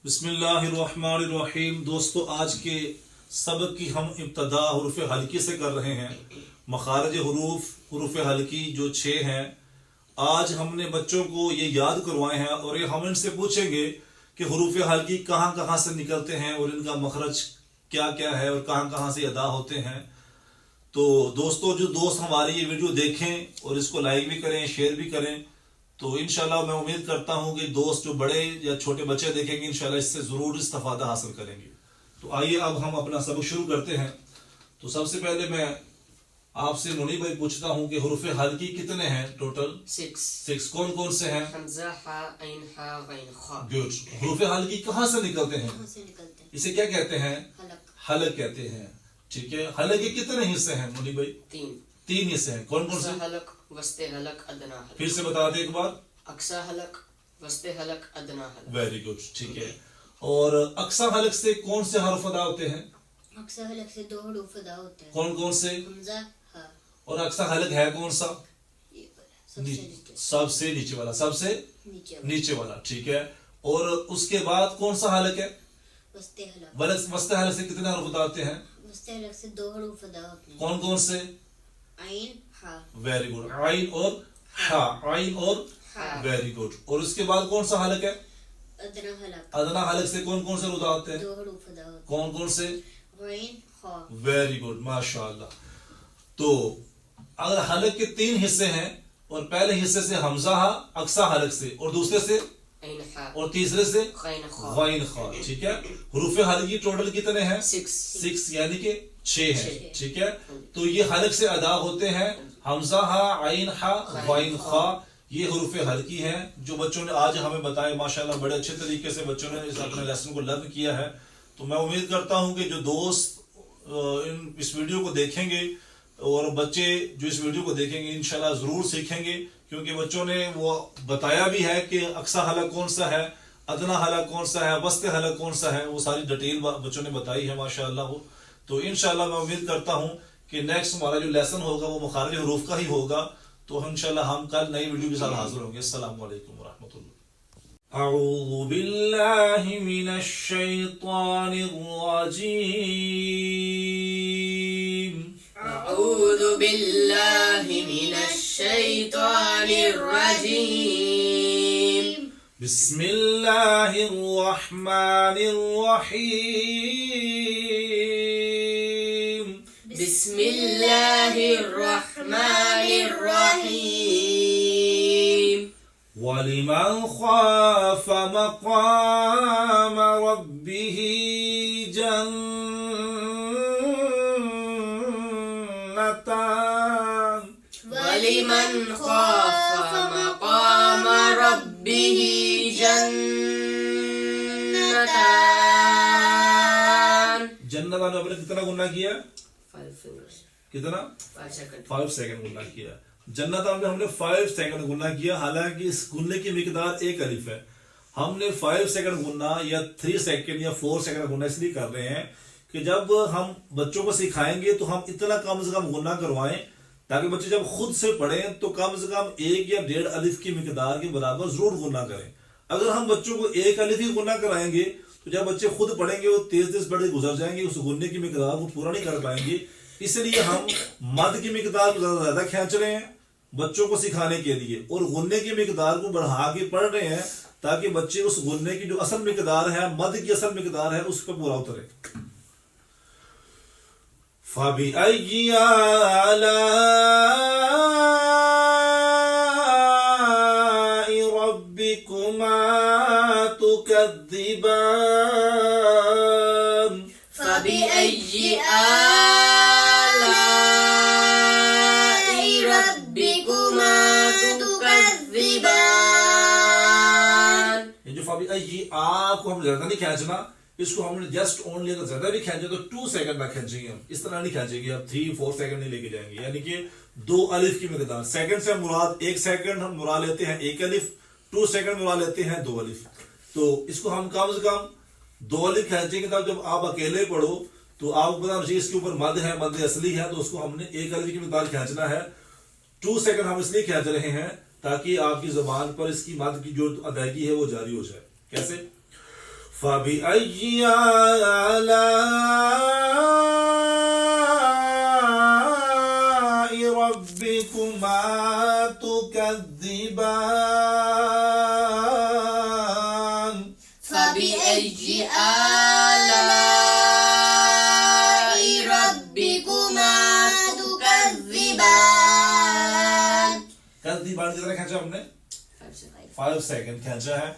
بسم اللہ الرحمن الرحیم۔ دوستو، آج کے سبق کی ہم ابتدا حروف حلقی سے کر رہے ہیں۔ مخارج حروف حلقی جو 6 ہیں، آج ہم نے بچوں کو یہ یاد کروائے ہیں اور یہ ہم ان سے پوچھیں گے کہ حروف حلقی کہاں کہاں سے نکلتے ہیں اور ان کا مخرج کیا کیا ہے اور کہاں کہاں سے ادا ہوتے ہیں۔ تو دوستو، جو دوست ہماری یہ ویڈیو دیکھیں اور اس کو لائک بھی کریں، شیئر بھی کریں، تو انشاءاللہ میں امید کرتا ہوں کہ دوست جو بڑے یا چھوٹے بچے دیکھیں گے انشاءاللہ اس سے ضرور استفادہ حاصل کریں گے۔ تو آئیے اب ہم اپنا سبق شروع کرتے ہیں۔ تو سب سے پہلے میں آپ سے منی بھائی پوچھتا ہوں کہ حروف حلقی کتنے ہیں ٹوٹل؟ 6۔ کون کون سے ہیں؟ حمزہ، ہا، عین، ہا، غین، خا۔ گڈ۔ حروف حلقی کہاں سے نکلتے ہیں؟ اسے کیا کہتے ہیں؟ حلق کہتے ہیں۔ ٹھیک ہے، حلق کے کتنے حصے ہیں منی بھائی؟ 3 حصے ہیں۔ کون کون سے؟ اقصی حلق، وسط حلق، ادنا حلق۔ پھر سے بتا دیں ایک بار۔ اقصی حلق، وسط حلق، ادنا حلق۔ ویری گڈ، ٹھیک ہے۔ اور اقصی حلق سے کون سے حرف ادا ہوتے ہیں؟ اقصی حلق سے 2 حروف ادا ہوتے ہیں۔ کون کون سے؟ حمزہ، ہا۔ اور اقصی حلق ہے کون سا؟ یہ والا، سب سے نیچے، سب سے نیچے والا، سب سے نیچے والا۔ نیچے والا، ٹھیک ہے۔ اور اس کے بعد کون سا حلق ہے؟ وسط حلق۔ وسط حلق سے کتنے حرف ادا ہوتے ہیں؟ وسط حلق سے 2 حروف ادا ہوتے ہیں۔ کون کون سے؟ عین، ہا۔ ویری گڈ، عین اور ہا، عین اور ہا۔ Very good. اور اس کے بعد کون سا حلق ہے؟ ادنا حلق۔ ادنا حلق سے کون کون سے ادا ہوتے ہیں؟ 2 حروف ادا ہوتے کون کون سے؟ ہیں۔ غین، خا۔ ویری گڈ، ماشاء اللہ۔ تو اگر حلق کے 3 حصے ہیں اور پہلے حصے سے حمزہ ہا اقصی حلق سے، اور دوسرے سے عین، ہا، اور تیسرے سے غین، خا۔ غین خا، ٹھیک ہے۔ حروف حلقی ٹوٹل کتنے ہیں؟ 6۔ یعنی کہ 6 ہیں، ٹھیک ہے۔ تو یہ حلق سے ادا ہوتے ہیں حمزہ ہا، عین ہا، غین خا، یہ حروف حلقی ہیں جو بچوں نے آج ہمیں بتائے۔ ماشاءاللہ بڑے اچھے طریقے سے بچوں نے اس اپنے لیسن کو لرن کیا ہے۔ تو میں امید کرتا ہوں کہ جو دوست اس ویڈیو کو دیکھیں گے اور بچے جو اس ویڈیو کو دیکھیں گے انشاءاللہ ضرور سیکھیں گے، کیونکہ بچوں نے وہ بتایا بھی ہے کہ اقصی حلق کون سا ہے، ادنا حلق کون سا ہے، وسط حلق کون سا ہے، وہ ساری ڈیٹیل بچوں نے بتائی ہے ماشاءاللہ۔ وہ تو انشاءاللہ میں امید کرتا ہوں کہ نیکسٹ ہمارا جو لیسن ہوگا وہ مخارج حروف کا ہی ہوگا۔ تو انشاءاللہ ہم کل نئی ویڈیو کے ساتھ حاضر ہوں گے۔ السلام علیکم ورحمۃ اللہ۔ اعوذ باللہ من الشیطان الرجیم۔ اعوذ باللہ من الشیطان الرجیم۔ بسم اللہ الرحمن الرحیم۔ بسم اللہ الرحمن الرحیم۔ وَلِمَنْ خَافَ مَقَامَ رَبِّهِ جَنَّتَانِ۔ وَلِمَنْ خَافَ مَقَامَ رَبِّهِ جَنَّتَانِ۔ جنت نے اپنے کتنا گناہ کیا؟ 5 fingers، کتنا؟ 5 seconds۔ 5 سیکنڈ گناہ کیا۔ جنت میں ہم نے 5 سیکنڈ گناہ کیا، حالانکہ اس گننے کی مقدار 1 الف ہے۔ ہم نے 5 سیکنڈ گننا یا 3 سیکنڈ یا 4 سیکنڈ گننا اس لیے کر رہے ہیں کہ جب ہم بچوں کو سکھائیں گے تو ہم اتنا کم سے کم گناہ کروائیں تاکہ بچے جب خود سے پڑھیں تو کم سے کم 1 یا 1.5 الف کی مقدار کے برابر ضرور گناہ کریں۔ اگر ہم بچوں کو 1 الف ہی گناہ کرائیں گے تو جب بچے خود پڑھیں گے وہ تیز پڑھ کے گزر جائیں گے، اس گننے کی مقدار کو پورا نہیں کر پائیں گے۔ اس لیے ہم مد کی مقدار کو زیادہ کھینچ رہے ہیں بچوں کو سکھانے کے لیے، اور غننے کی مقدار کو بڑھا کے پڑھ رہے ہیں تاکہ بچے اس غننے کی جو اصل مقدار ہے، مد کی اصل مقدار ہے، اس پہ پورا اترے۔ فَبِأَيِّ آلَاءِ رَبِّكُمَا تُكَذِّبَانِ۔ فَبِأَيِّ آلَاءِ رَبِّكُمَا تُكَذِّبَانِ۔ یہ جو فَبِأَيِّ آ کو ہم زیادہ نہیں کھینچنا، اس کو ہم نے جسٹ اونلی اگر زیادہ بھی کھینچے تو 2 سیکنڈ میں کھینچیں گے، ہم اس طرح نہیں کھینچیں گے، اب 3-4 سیکنڈ نہیں لے کے جائیں گے، یعنی کہ 2 الف کی مقدار۔ سیکنڈ سے مراد 1 سیکنڈ ہم مراد لیتے ہیں 1 الف، 2 سیکنڈ مراد لیتے ہیں 2 الف۔ تو اس کو ہم کم سے کم 2 الف کھینچیں گے، تب جب آپ اکیلے پڑھو تو آپ کو پتا ہونا اس کے اوپر مد ہے، مد اصلی ہے، تو اس کو ہم نے 1 الف کی مقدار کھینچنا ہے۔ 2 سیکنڈ ہم اس لیے کھینچ رہے ہیں تاکہ آپ کی زبان پر اس کی مد کی جو ادائیگی ہے وہ جاری ہو جائے۔ کیسے؟ فبأي آلاء ربكما تكذبان فبأي آلاء ربكما تكذبان کذبان کتنا کھینچا ہم نے 5 سیکنڈ کھینچا ہے